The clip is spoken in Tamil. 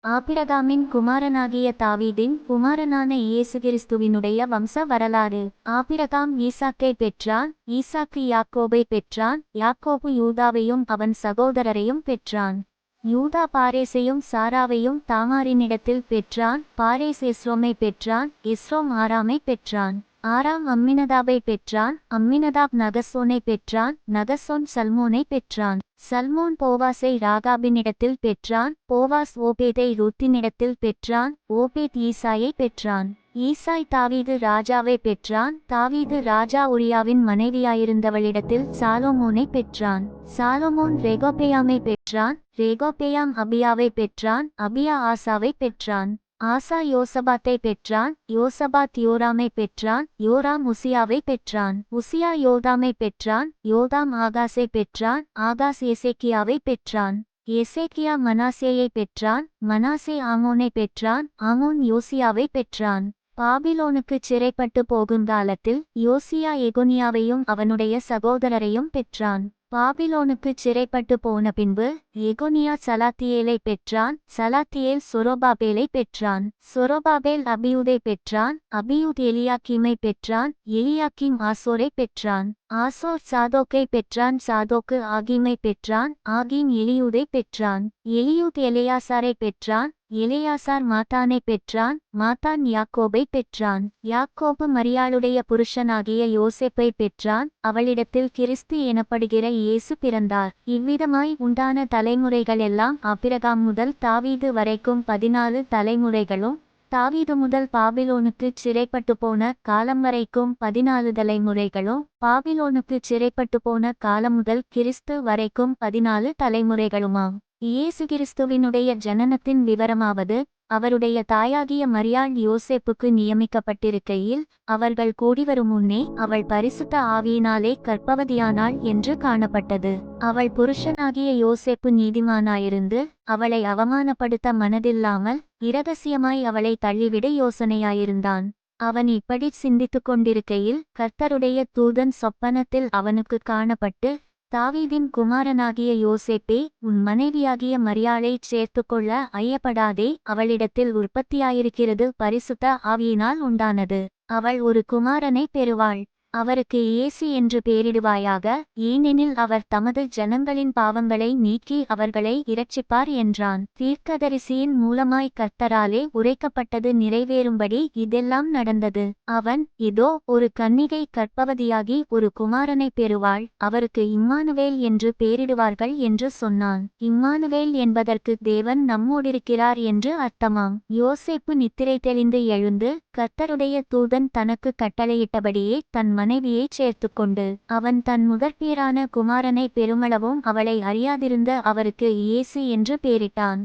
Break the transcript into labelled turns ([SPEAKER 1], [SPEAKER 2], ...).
[SPEAKER 1] ஆபிரகாமின் குமாரனாகிய தாவீதின் குமாரனான இயேசு கிறிஸ்துவினுடைய வம்ச வரலாறு. ஆபிரகாம் ஈசாக்கை பெற்றான், ஈசாக்கு யாக்கோபை பெற்றான், யாக்கோபு யூதாவையும் அவன் சகோதரரையும் பெற்றான். யூதா பாரேசையும் சாராவையும் தாமாரினிடத்தில் பெற்றான். பாரேஸ் எஸ்ரோமை பெற்றான், எஸ்ரோம் ஆராமை பெற்றான். ஆராம் அம்மினதாபை பெற்றான், அம்மினதாப் நகசோனை பெற்றான், நகசோன் சல்மோனை பெற்றான். சல்மோன் போவாசை ராகாபினிடத்தில் பெற்றான், போவாஸ் ஓபேதை ரூத்தினிடத்தில் பெற்றான், ஓபேத் ஈசாயை பெற்றான். ஈசாய் தாவீது ராஜாவை பெற்றான், தாவீது ராஜா உரியாவின் மனைவியாயிருந்தவளிடத்தில் சாலோமோனை பெற்றான். சாலோமோன் ரெகொபெயாமை பெற்றான், ரெகொபெயாம் அபியாவை பெற்றான், அபியா ஆசாவை பெற்றான். ஆசா யோசபாத்தை பெற்றான், யோசபாத் யோராமை பெற்றான், யோராம் உசியாவை பெற்றான். உசியா யோதாமை பெற்றான், யோதாம் ஆகாசை பெற்றான், ஆகாஸ் எசேக்கியாவை பெற்றான். எசேக்கியா மனாசேயை பெற்றான், மனாசே ஆமோனை பெற்றான், ஆமோன் யோசியாவை பெற்றான். பாபிலோனுக்குச் சிறைப்பட்டு போகும் காலத்தில் யோசியா எகொனியாவையும் அவனுடைய சகோதரரையும் பெற்றான். பாபிலோனுக்குச் சிறைப்பட்டு போன பின்பு எகொனியா சலாத்தியேலை பெற்றான், சலாத்தியேல் சொரோபாபேலை பெற்றான். சொரோபாபேல் அபியூதை பெற்றான், அபியூத் எலியாக்கீமை பெற்றான், எலியாக்கீம் ஆசோரை பெற்றான். ஆசோர் சாதோக்கை பெற்றான், சாதோக்கு ஆகீமை பெற்றான், ஆகீம் எலியூதை பெற்றான். எலியூத் எலெயாசாரை பெற்றான், எலெயாசார் மாத்தானை பெற்றான், மாத்தான் யாக்கோபை பெற்றான். யாக்கோபு மரியாளுடைய புருஷனாகிய யோசேப்பை பெற்றான், அவளிடத்தில் கிறிஸ்து எனப்படுகிற இயேசு பிறந்தார். இவ்விதமாய் உண்டான தலைமுறைகளெல்லாம் ஆபிரகாம் முதல் தாவீது வரைக்கும் 14 தலைமுறைகளும், தாவீது முதல் பாபிலோனுக்குச் சிறைப்பட்டு போன காலம் வரைக்கும் 14 தலைமுறைகளும், பாபிலோனுக்குச் சிறைப்பட்டு போன காலம் முதல் கிறிஸ்து வரைக்கும் 14 தலைமுறைகளுமாம். இயேசு கிறிஸ்துவினுடைய ஜனனத்தின் விவரமாவது, அவருடைய தாயாகிய மரியாள் யோசேப்புக்கு நியமிக்கப்பட்டிருக்கையில் அவர்கள் கூடிவரும் முன்னே அவள் பரிசுத்த ஆவியினாலே கர்ப்பவதியானாள் என்று காணப்பட்டது. அவள் புருஷனாகிய யோசேப்பு நீதிமானாயிருந்து அவளை அவமானப்படுத்த மனதில்லாமல் இரகசியமாய் அவளை தள்ளிவிட யோசனையாயிருந்தான். அவன் இப்படி சிந்தித்துக் கொண்டிருக்கையில் கர்த்தருடைய தூதன் சொப்பனத்தில் அவனுக்கு காணப்பட்டு, தாவீதின் குமாரனாகிய யோசேப்பே, உன் மனைவியாகிய மரியாளைச் சேர்த்துக்கொள்ள ஐயப்படாதே, அவளிடத்தில் உற்பத்தியாயிருக்கிறது பரிசுத்த ஆவியினால் உண்டானது. அவள் ஒரு குமாரனை பெறுவாள். அவருக்கு இயேசு என்று பெயரிடுவாயாக, ஏனெனில் அவர் தமது ஜனங்களின் பாவங்களை நீக்கி அவர்களை இரட்சிப்பார் என்றான். தீர்க்கதரிசியின் மூலமாய் கர்த்தராலே உரைக்கப்பட்டது நிறைவேறும்படி இதெல்லாம் நடந்தது. அவன், இதோ, ஒரு கன்னிகை கர்ப்பவதியாகி ஒரு குமாரனை பெறுவாள், அவருக்கு இம்மானுவேல் என்று பெயரிடுவார்கள் என்று சொன்னான். இம்மானுவேல் என்பதற்கு தேவன் நம்மோடிருக்கிறார் என்று அர்த்தமாம். யோசேப்பு நித்திரை தெளிந்து எழுந்து கர்த்தருடைய தூதன் தனக்கு கட்டளையிட்டபடியே தன் மனைவியைச் சேர்த்துக்கொண்டு அவன் தன் முதற்பேறான குமாரனை பெருமளவும் அவளை அறியாதிருந்த அவருக்கு இயேசு என்று பெயரிட்டான்.